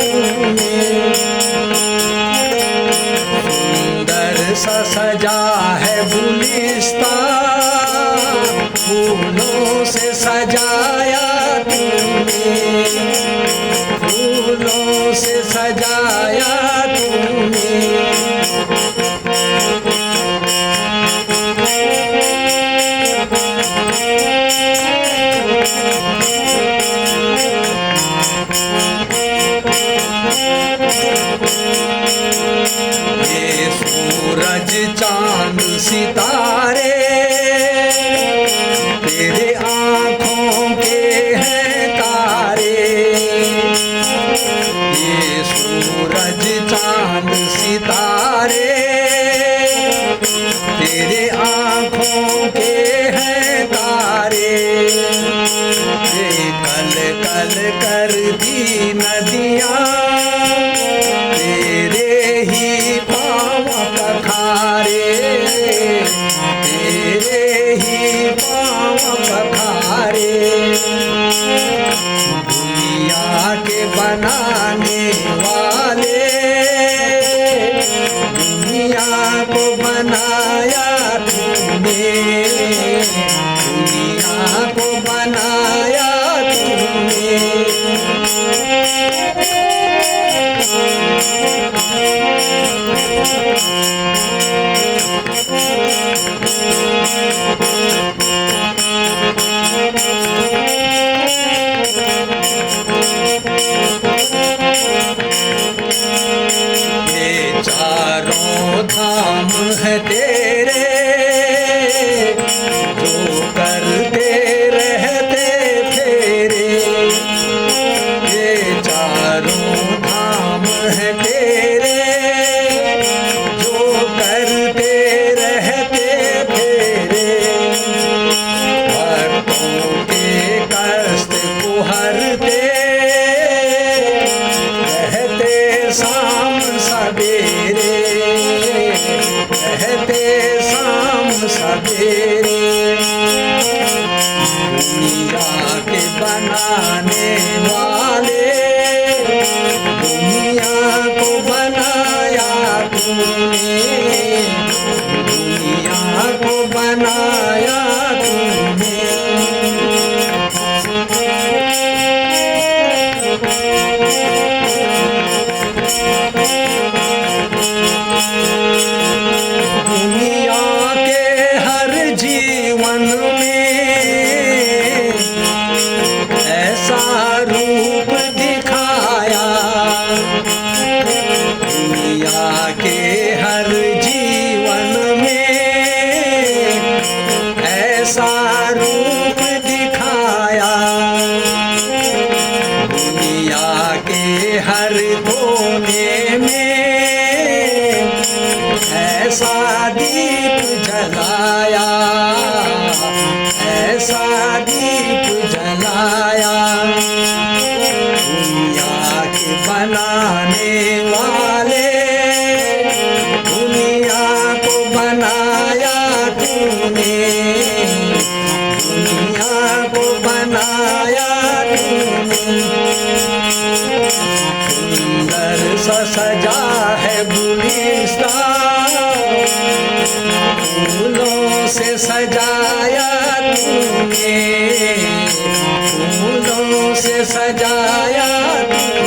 तूने। सुंदर सा सजा है गुलिस्तान, फूलों से सजाया तूने, फूलों से सजाया तूने। ये सूरज चांद सितारे तेरे आँखों के हैं तारे। ये सूरज चांद सितारे तेरे आँखों के हैं तारे। ये कल कल करती नदियाँ तेरे ही पाँव पखारे, तेरे ही पाँव पखारे। दुनिया के बनाने वाले, दुनिया को बनाया तूने, दुनिया को बनाया तूने। ये चारों धाम है तेरे जो करते रहते फेरे। ये चारों धाम है तेरे जो करते रहते फेरे। भक्तों के कष्ट को हरते रहते शाम सवेरे, रहते शाम सवेरे। दुनिया के बनाने वाले, दुनिया को बनाया तूने, दुनिया को बनाया तूने। दुनिया के हर जीवन में ऐसा रूप दिखाया, दुनिया के हर जीवन में ऐसा रूप दिखाया। दुनिया के हर कोने में ऐसा दीप जलाया, ऐसा दीप जलाया। दुनिया के बनाने वाले, दुनिया को बनाया तूने, दुनिया को बनाया तूने। सुंदर सा सजा है गुलिस्तान, फूलों से सजाया तूने, फूलों से सजाया तूने।